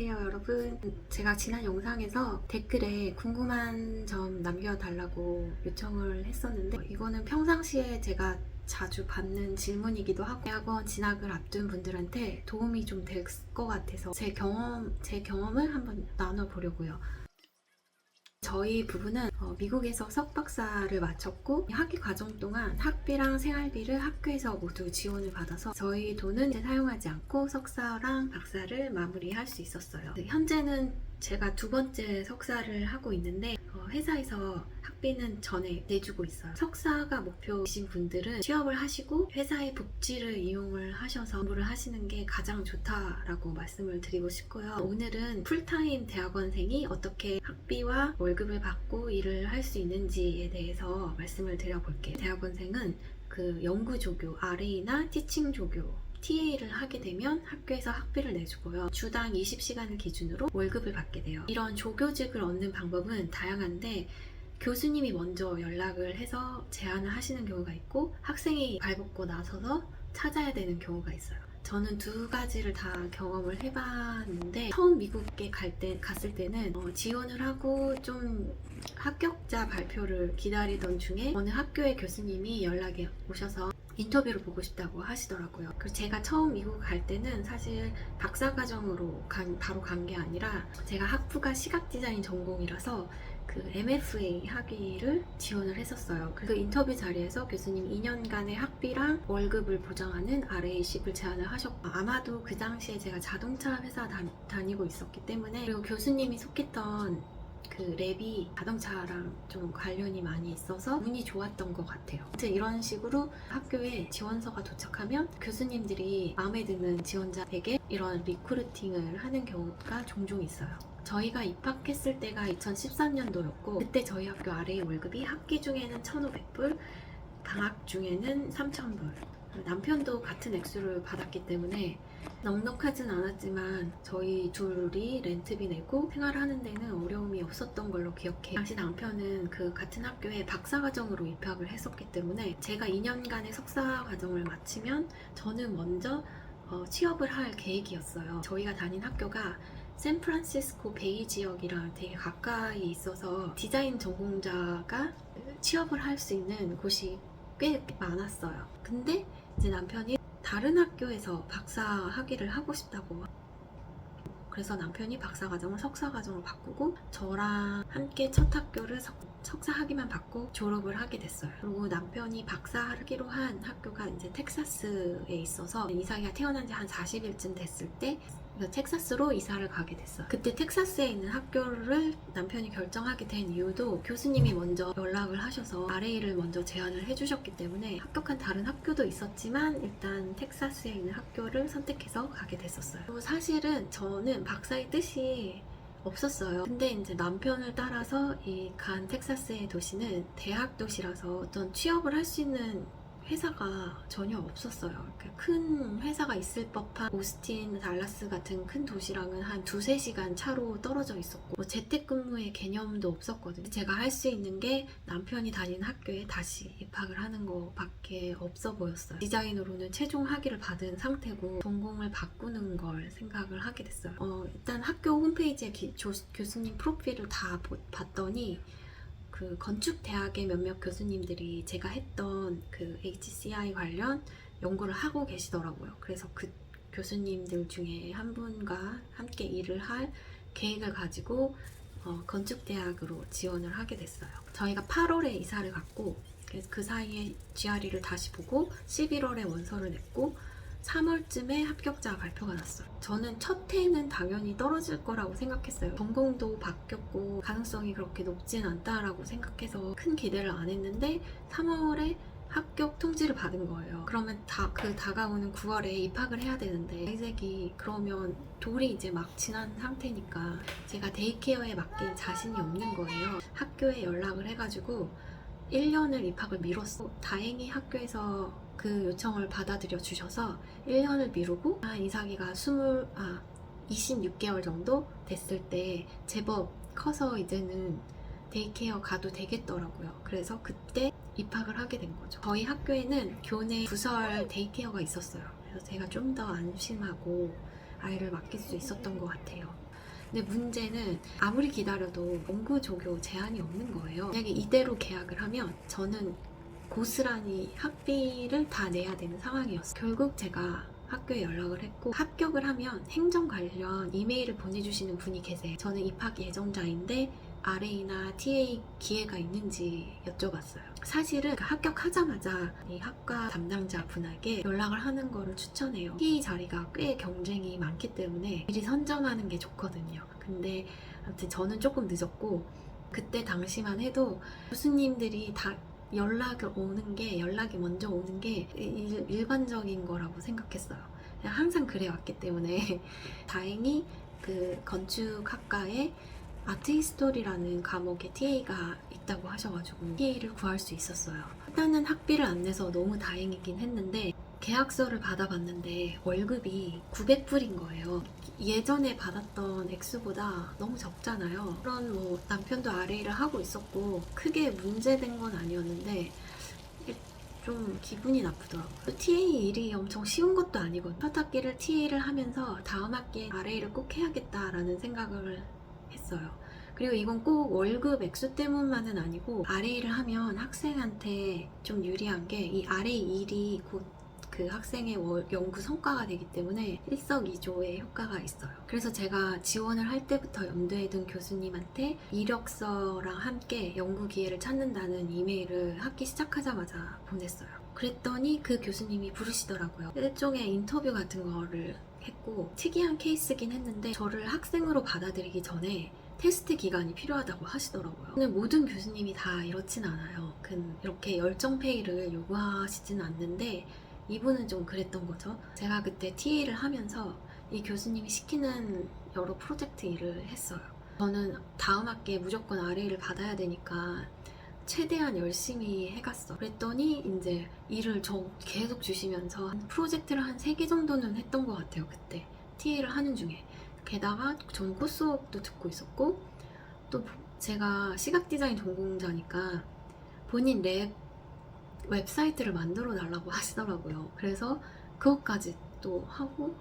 안녕하세요 여러분. 제가 지난 영상에서 댓글에 궁금한 점 남겨달라고 요청을 했었는데 이거는 평상시에 제가 자주 받는 질문이기도 하고 대학원 진학을 앞둔 분들한테 도움이 좀 될 것 같아서 제 경험을 한번 나눠보려고요. 저희 부부는 미국에서 석박사를 마쳤고 학위 과정 동안 학비랑 생활비를 학교에서 모두 지원을 받아서 저희 돈은 이제 사용하지 않고 석사랑 박사를 마무리할 수 있었어요. 현재는 제가 두 번째 석사를 하고 있는데 회사에서 학비는 전에 내주고 있어요. 석사가 목표이신 분들은 취업을 하시고 회사의 복지를 이용을 하셔서 공부를 하시는 게 가장 좋다라고 말씀을 드리고 싶고요. 오늘은 풀타임 대학원생이 어떻게 학비와 월급을 받고 일을 할 수 있는지에 대해서 말씀을 드려볼게요. 대학원생은 그 연구조교, RA나 티칭조교 TA를 하게 되면 학교에서 학비를 내주고요. 주당 20시간을 기준으로 월급을 받게 돼요. 이런 조교직을 얻는 방법은 다양한데 교수님이 먼저 연락을 해서 제안을 하시는 경우가 있고 학생이 발벗고 나서서 찾아야 되는 경우가 있어요. 저는 두 가지를 다 경험을 해봤는데 처음 미국에 갔을 때는 지원을 하고 좀 합격자 발표를 기다리던 중에 어느 학교의 교수님이 연락이 오셔서 인터뷰를 보고 싶다고 하시더라고요. 그리고 제가 처음 미국 갈 때는 사실 박사과정으로 바로 간 게 아니라 제가 학부가 시각디자인 전공이라서 그 MFA 학위를 지원을 했었어요. 그 인터뷰 자리에서 교수님 2년간의 학비랑 월급을 보장하는 RAC를 제안을 하셨고 아마도 그 당시에 제가 자동차 회사 다니고 있었기 때문에 그리고 교수님이 속했던 그 랩이 자동차랑 좀 관련이 많이 있어서 운이 좋았던 것 같아요. 이런 식으로 학교에 지원서가 도착하면 교수님들이 마음에 드는 지원자에게 이런 리크루팅을 하는 경우가 종종 있어요. 저희가 입학했을 때가 2013년도였고 그때 저희 학교 RA 월급이 학기 중에는 1,500불, 방학 중에는 3,000불. 남편도 같은 액수를 받았기 때문에 넉넉하진 않았지만 저희 둘이 렌트비 내고 생활하는 데는 어려움이 없었던 걸로 기억해요. 당시 남편은 그 같은 학교에 박사과정으로 입학을 했었기 때문에 제가 2년간의 석사과정을 마치면 저는 먼저 취업을 할 계획이었어요. 저희가 다닌 학교가 샌프란시스코 베이 지역이랑 되게 가까이 있어서 디자인 전공자가 취업을 할 수 있는 곳이 꽤 많았어요. 근데 이제 남편이 다른 학교에서 박사 학위를 하고 싶다고 그래서 남편이 박사과정을 석사과정으로 바꾸고 저랑 함께 첫 학교를 석사 학위만 받고 졸업을 하게 됐어요. 그리고 남편이 박사 학위로 한 학교가 이제 텍사스에 있어서 이삭이가 태어난 지 한 40일쯤 됐을 때 텍사스로 이사를 가게 됐어요. 그때 텍사스에 있는 학교를 남편이 결정하게 된 이유도 교수님이 먼저 연락을 하셔서 RA를 먼저 제안을 해주셨기 때문에 합격한 다른 학교도 있었지만 일단 텍사스에 있는 학교를 선택해서 가게 됐었어요. 그리고 사실은 저는 박사의 뜻이 없었어요. 근데 이제 남편을 따라서 이 간 텍사스의 도시는 대학 도시라서 어떤 취업을 할 수 있는 회사가 전혀 없었어요. 큰 회사가 있을 법한 오스틴, 달라스 같은 큰 도시랑은 한 2-3시간 차로 떨어져 있었고 재택근무의 개념도 없었거든요. 제가 할 수 있는 게 남편이 다니는 학교에 다시 입학을 하는 거밖에 없어 보였어요. 디자인으로는 최종 학위를 받은 상태고 전공을 바꾸는 걸 생각을 하게 됐어요. 일단 학교 홈페이지에 교수님 프로필을 다 봤더니 그 건축대학의 몇몇 교수님들이 제가 했던 그 HCI 관련 연구를 하고 계시더라고요. 그래서 그 교수님들 중에 한 분과 함께 일을 할 계획을 가지고 건축대학으로 지원을 하게 됐어요. 저희가 8월에 이사를 갔고 그래서 그 사이에 GRE를 다시 보고 11월에 원서를 냈고 3월쯤에 합격자 발표가 났어요. 저는 첫 해는 당연히 떨어질 거라고 생각했어요. 전공도 바뀌었고 가능성이 그렇게 높진 않다라고 생각해서 큰 기대를 안 했는데 3월에 합격 통지를 받은 거예요. 그러면 그 다가오는 9월에 입학을 해야 되는데 아이색이 그러면 돌이 이제 막 지난 상태니까 제가 데이케어에 맡길 자신이 없는 거예요. 학교에 연락을 해가지고 1년을 입학을 미뤘어. 다행히 학교에서 그 요청을 받아들여 주셔서 1년을 미루고 이삭이가 26개월 정도 됐을 때 제법 커서 이제는 데이케어 가도 되겠더라고요. 그래서 그때 입학을 하게 된 거죠. 저희 학교에는 교내 부설 데이케어가 있었어요. 그래서 제가 좀 더 안심하고 아이를 맡길 수 있었던 것 같아요. 근데 문제는 아무리 기다려도 연구 조교 제한이 없는 거예요. 만약에 이대로 계약을 하면 저는 고스란히 학비를 다 내야 되는 상황이었어요. 결국 제가 학교에 연락을 했고 합격을 하면 행정 관련 이메일을 보내주시는 분이 계세요. 저는 입학 예정자인데 RA나 TA 기회가 있는지 여쭤봤어요. 사실은 합격하자마자 이 학과 담당자 분에게 연락을 하는 거를 추천해요. TA 자리가 꽤 경쟁이 많기 때문에 미리 선점하는 게 좋거든요. 근데 아무튼 저는 조금 늦었고 그때 당시만 해도 교수님들이 다 연락이 먼저 오는 게 일반적인 거라고 생각했어요. 그냥 항상 그래왔기 때문에 다행히 그 건축학과에 아트 히스토리라는 과목에 TA가 있다고 하셔가지고 TA를 구할 수 있었어요. 일단은 학비를 안 내서 너무 다행이긴 했는데 계약서를 받아봤는데 월급이 900불인 거예요. 예전에 받았던 액수보다 너무 적잖아요. 그런 뭐 남편도 RA를 하고 있었고 크게 문제된 건 아니었는데 좀 기분이 나쁘더라고요. TA 일이 엄청 쉬운 것도 아니거든요. 첫 학기를 TA를 하면서 다음 학기에 RA를 꼭 해야겠다라는 생각을 했어요. 그리고 이건 꼭 월급 액수 때문만은 아니고 RA를 하면 학생한테 좀 유리한 게 이 RA 일이 곧 그 학생의 연구 성과가 되기 때문에 일석이조의 효과가 있어요. 그래서 제가 지원을 할 때부터 염두에 둔 교수님한테 이력서랑 함께 연구 기회를 찾는다는 이메일을 학기 시작하자마자 보냈어요. 그랬더니 그 교수님이 부르시더라고요. 일종의 인터뷰 같은 거를 했고 특이한 케이스긴 했는데 저를 학생으로 받아들이기 전에 테스트 기간이 필요하다고 하시더라고요. 근데 모든 교수님이 다 이렇진 않아요. 이렇게 열정페이를 요구하시진 않는데 이분은 좀 그랬던 거죠. 제가 그때 TA를 하면서 이 교수님이 시키는 여러 프로젝트 일을 했어요. 저는 다음 학기에 무조건 RA를 받아야 되니까 최대한 열심히 해갔어. 그랬더니 이제 일을 계속 주시면서 프로젝트를 한 3개 정도는 했던 것 같아요. 그때 TA를 하는 중에. 게다가 전 코스웍도 듣고 있었고 또 제가 시각 디자인 전공자니까 본인 랩 웹사이트를 만들어 달라고 하시더라고요. 그래서 그것까지 또 하고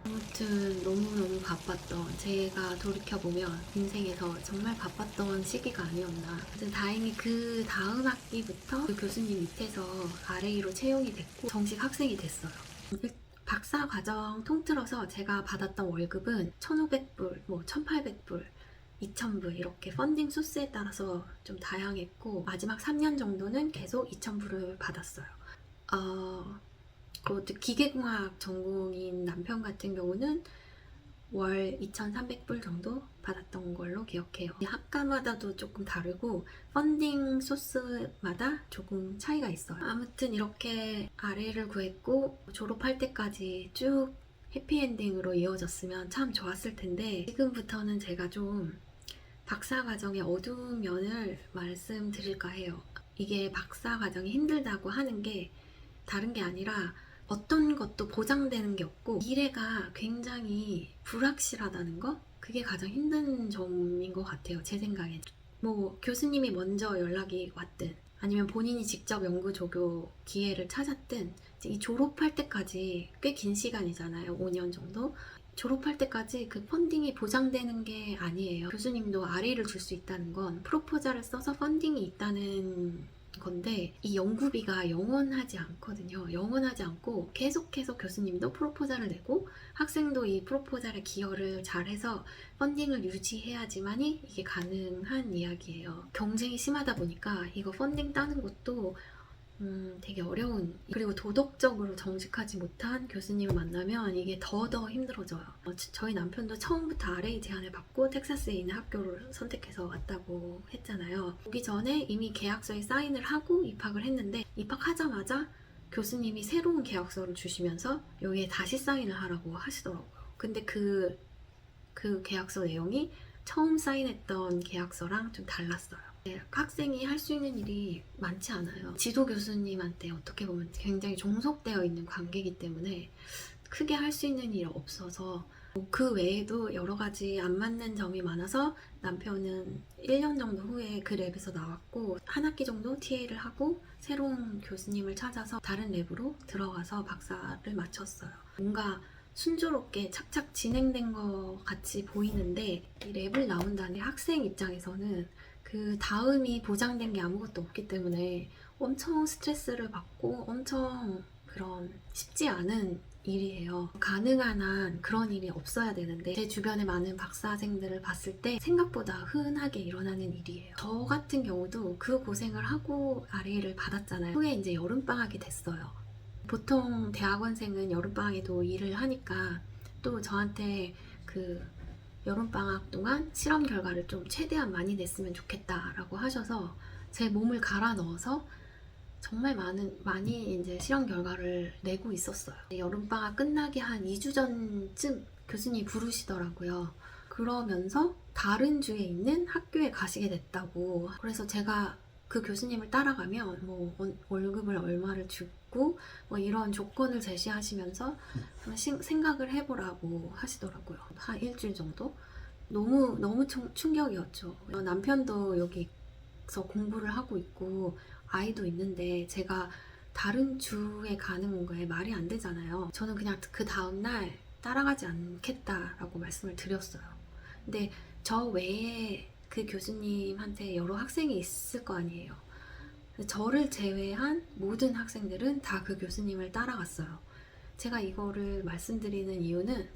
아무튼 너무너무 바빴던 제가 돌이켜보면 인생에서 정말 바빴던 시기가 아니었나. 아무튼 다행히 그 다음 학기부터 그 교수님 밑에서 RA로 채용이 됐고 정식 학생이 됐어요. 박사 과정 통틀어서 제가 받았던 월급은 1,500불, 뭐 1,800불 2,000불 이렇게 펀딩 소스에 따라서 좀 다양했고 마지막 3년 정도는 계속 2,000불을 받았어요. 그것도 기계공학 전공인 남편 같은 경우는 월 2,300불 정도 받았던 걸로 기억해요. 학과마다도 조금 다르고 펀딩 소스마다 조금 차이가 있어요. 아무튼 이렇게 RA를 구했고 졸업할 때까지 쭉 해피엔딩으로 이어졌으면 참 좋았을 텐데 지금부터는 제가 좀 박사과정의 어두운 면을 말씀드릴까 해요. 이게 박사과정이 힘들다고 하는 게 다른 게 아니라 어떤 것도 보장되는 게 없고 미래가 굉장히 불확실하다는 거? 그게 가장 힘든 점인 것 같아요. 제 생각에. 뭐 교수님이 먼저 연락이 왔든 아니면 본인이 직접 연구 조교 기회를 찾았든 이 졸업할 때까지 꽤 긴 시간이잖아요. 5년 정도. 졸업할 때까지 그 펀딩이 보장되는 게 아니에요. 교수님도 RA를 줄 수 있다는 건 프로포저를 써서 펀딩이 있다는 건데 이 연구비가 영원하지 않거든요. 영원하지 않고 계속해서 교수님도 프로포저를 내고 학생도 이 프로포저에 기여를 잘해서 펀딩을 유지해야지만이 이게 가능한 이야기예요. 경쟁이 심하다 보니까 이거 펀딩 따는 것도 되게 어려운, 그리고 도덕적으로 정직하지 못한 교수님을 만나면 이게 더 힘들어져요. 저희 남편도 처음부터 RA 제안을 받고 텍사스에 있는 학교를 선택해서 왔다고 했잖아요. 오기 전에 이미 계약서에 사인을 하고 입학을 했는데 입학하자마자 교수님이 새로운 계약서를 주시면서 여기에 다시 사인을 하라고 하시더라고요. 근데 그 계약서 내용이 처음 사인했던 계약서랑 좀 달랐어요. 학생이 할 수 있는 일이 많지 않아요. 지도 교수님한테 어떻게 보면 굉장히 종속되어 있는 관계이기 때문에 크게 할 수 있는 일이 없어서 그 외에도 여러 가지 안 맞는 점이 많아서 남편은 1년 정도 후에 그 랩에서 나왔고 한 학기 정도 TA를 하고 새로운 교수님을 찾아서 다른 랩으로 들어가서 박사를 마쳤어요. 뭔가 순조롭게 착착 진행된 것 같이 보이는데 이 랩을 나온다는 학생 입장에서는 그 다음이 보장된 게 아무것도 없기 때문에 엄청 스트레스를 받고 엄청 그런 쉽지 않은 일이에요. 가능한 한 그런 일이 없어야 되는데 제 주변의 많은 박사생들을 봤을 때 생각보다 흔하게 일어나는 일이에요. 저 같은 경우도 그 고생을 하고 RA를 받았잖아요. 후에 이제 여름방학이 됐어요. 보통 대학원생은 여름방학에도 일을 하니까 또 저한테 그 여름방학 동안 실험 결과를 좀 최대한 많이 냈으면 좋겠다라고 하셔서 제 몸을 갈아 넣어서 정말 많이 이제 실험 결과를 내고 있었어요. 여름방학 끝나기 한 2주 전쯤 교수님이 부르시더라고요. 그러면서 다른 주에 있는 학교에 가시게 됐다고. 그래서 제가 그 교수님을 따라가면 뭐 월급을 얼마를 주고 뭐 이런 조건을 제시하시면서 한번 생각을 해보라고 하시더라고요. 한 일주일 정도? 너무 충격이었죠. 남편도 여기서 공부를 하고 있고 아이도 있는데 제가 다른 주에 가는 거에 말이 안 되잖아요. 저는 그냥 그 다음날 따라가지 않겠다라고 말씀을 드렸어요. 근데 저 외에 그 교수님한테 여러 학생이 있을 거 아니에요. 저를 제외한 모든 학생들은 다 그 교수님을 따라갔어요. 제가 이거를 말씀드리는 이유는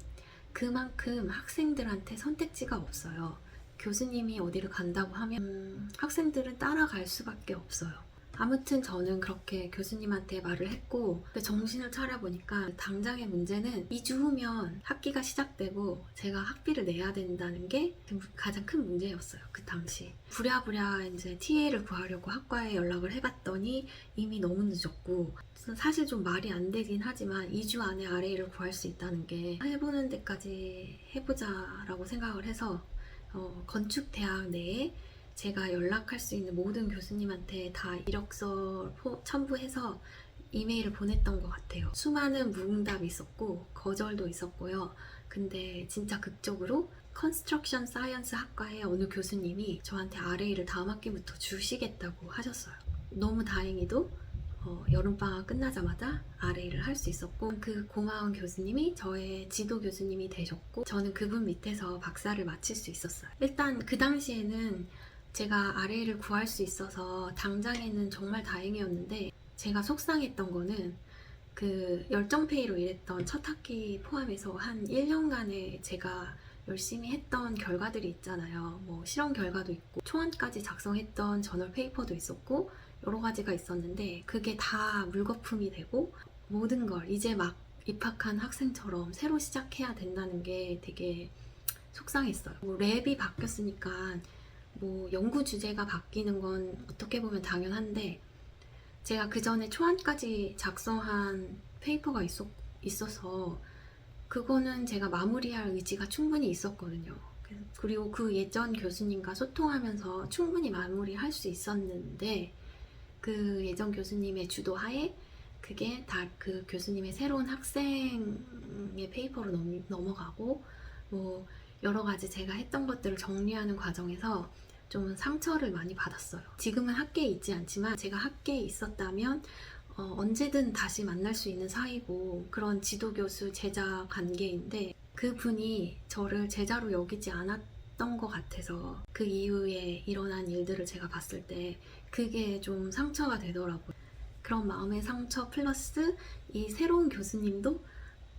그만큼 학생들한테 선택지가 없어요. 교수님이 어디를 간다고 하면 학생들은 따라갈 수밖에 없어요. 아무튼 저는 그렇게 교수님한테 말을 했고 정신을 차려보니까 당장의 문제는 2주 후면 학기가 시작되고 제가 학비를 내야 된다는 게 가장 큰 문제였어요. 그 당시 부랴부랴 이제 TA를 구하려고 학과에 연락을 해봤더니 이미 너무 늦었고 사실 좀 말이 안 되긴 하지만 2주 안에 RA를 구할 수 있다는 게 해보는 데까지 해보자라고 생각을 해서 건축대학 내에 제가 연락할 수 있는 모든 교수님한테 다 이력서 첨부해서 이메일을 보냈던 것 같아요. 수많은 무응답이 있었고 거절도 있었고요. 근데 진짜 극적으로 컨스트럭션 사이언스 학과의 어느 교수님이 저한테 RA를 다음 학기부터 주시겠다고 하셨어요. 너무 다행히도 여름방학 끝나자마자 RA를 할 수 있었고 그 고마운 교수님이 저의 지도 교수님이 되셨고 저는 그분 밑에서 박사를 마칠 수 있었어요. 일단 그 당시에는 제가 RA를 구할 수 있어서 당장에는 정말 다행이었는데 제가 속상했던 거는 그 열정페이로 일했던 첫 학기 포함해서 한 1년간의 제가 열심히 했던 결과들이 있잖아요. 뭐 실험 결과도 있고 초안까지 작성했던 저널 페이퍼도 있었고 여러 가지가 있었는데 그게 다 물거품이 되고 모든 걸 이제 막 입학한 학생처럼 새로 시작해야 된다는 게 되게 속상했어요. 뭐 랩이 바뀌었으니까 뭐 연구 주제가 바뀌는 건 어떻게 보면 당연한데 제가 그 전에 초안까지 작성한 페이퍼가 있어서 그거는 제가 마무리할 의지가 충분히 있었거든요. 그리고 그 예전 교수님과 소통하면서 충분히 마무리할 수 있었는데 그 예전 교수님의 주도하에 그게 다 그 교수님의 새로운 학생의 페이퍼로 넘어가고 뭐 여러 가지 제가 했던 것들을 정리하는 과정에서 좀 상처를 많이 받았어요. 지금은 학계에 있지 않지만 제가 학계에 있었다면 언제든 다시 만날 수 있는 사이고 그런 지도교수 제자 관계인데 그분이 저를 제자로 여기지 않았던 것 같아서 그 이후에 일어난 일들을 제가 봤을 때 그게 좀 상처가 되더라고요. 그런 마음의 상처 플러스 이 새로운 교수님도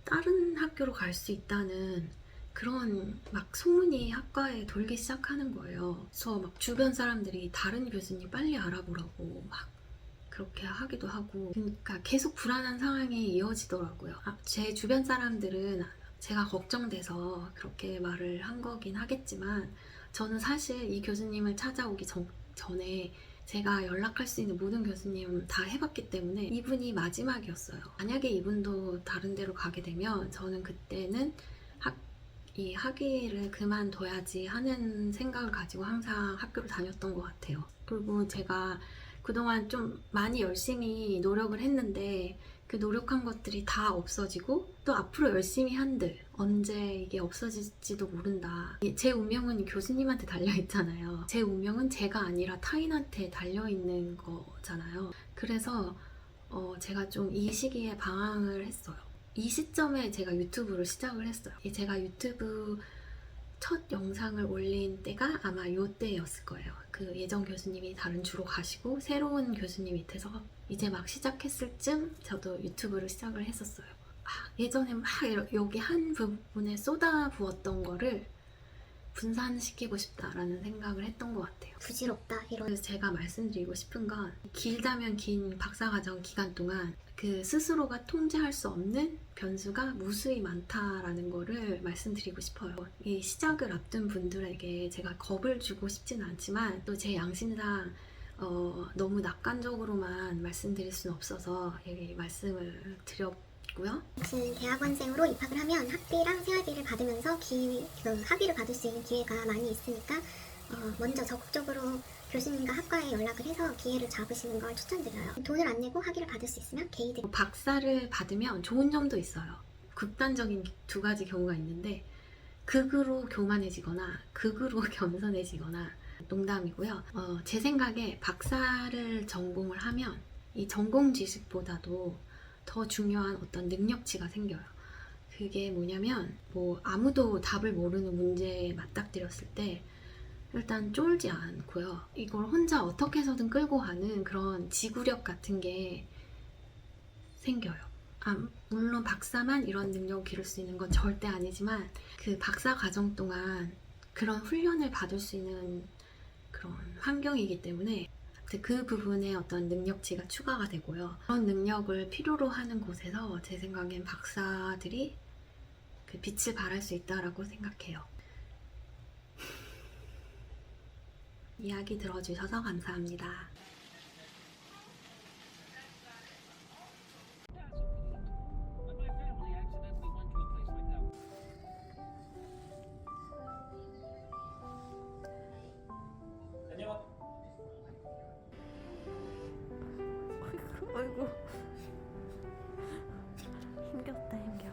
다른 학교로 갈 수 있다는 그런 막 소문이 학과에 돌기 시작하는 거예요. 그래서 막 주변 사람들이 다른 교수님 빨리 알아보라고 막 그렇게 하기도 하고 그러니까 계속 불안한 상황이 이어지더라고요. 제 주변 사람들은 제가 걱정돼서 그렇게 말을 한 거긴 하겠지만 저는 사실 이 교수님을 찾아오기 전에 제가 연락할 수 있는 모든 교수님 다 해봤기 때문에 이분이 마지막이었어요. 만약에 이분도 다른 데로 가게 되면 저는 그때는 이 학위를 그만둬야지 하는 생각을 가지고 항상 학교를 다녔던 것 같아요. 그리고 제가 그동안 좀 많이 열심히 노력을 했는데 그 노력한 것들이 다 없어지고 또 앞으로 열심히 한들 언제 이게 없어질지도 모른다. 제 운명은 교수님한테 달려있잖아요. 제 운명은 제가 아니라 타인한테 달려있는 거잖아요. 그래서 제가 좀 이 시기에 방황을 했어요. 이 시점에 제가 유튜브를 시작을 했어요. 제가 유튜브 첫 영상을 올린 때가 아마 요때였을 거예요. 그 예전 교수님이 다른 주로 가시고 새로운 교수님 밑에서 이제 막 시작했을 쯤 저도 유튜브를 시작을 했었어요. 예전에 막 여기 한 부분에 쏟아부었던 거를 분산시키고 싶다라는 생각을 했던 것 같아요. 부질없다 이런. 그래서 제가 말씀드리고 싶은 건 길다면 긴 박사과정 기간 동안 그 스스로가 통제할 수 없는 변수가 무수히 많다라는 거를 말씀드리고 싶어요. 이 시작을 앞둔 분들에게 제가 겁을 주고 싶지는 않지만 또 제 양심상 너무 낙관적으로만 말씀드릴 수는 없어서 여기 말씀을 드렸고요. 무슨 대학원생으로 입학을 하면 학비랑 생활비를 받으면서 학위를 받을 수 있는 기회가 많이 있으니까 먼저 적극적으로 교수님과 학과에 연락을 해서 기회를 잡으시는 걸 추천드려요. 돈을 안 내고 학위를 받을 수 있으면 개이득. 박사를 받으면 좋은 점도 있어요. 극단적인 두 가지 경우가 있는데 극으로 교만해지거나 극으로 겸손해지거나. 농담이고요. 제 생각에 박사를 전공을 하면 이 전공 지식보다도 더 중요한 어떤 능력치가 생겨요. 그게 뭐냐면 아무도 답을 모르는 문제에 맞닥뜨렸을 때 일단 쫄지 않고요. 이걸 혼자 어떻게 해서든 끌고 가는 그런 지구력 같은 게 생겨요. 물론 박사만 이런 능력을 기를 수 있는 건 절대 아니지만 그 박사 과정 동안 그런 훈련을 받을 수 있는 그런 환경이기 때문에 그 부분에 어떤 능력치가 추가가 되고요. 그런 능력을 필요로 하는 곳에서 제 생각엔 박사들이 그 빛을 발할 수 있다라고 생각해요. 이야기 들어주셔서 감사합니다. 아이고 힘겹다 힘겨.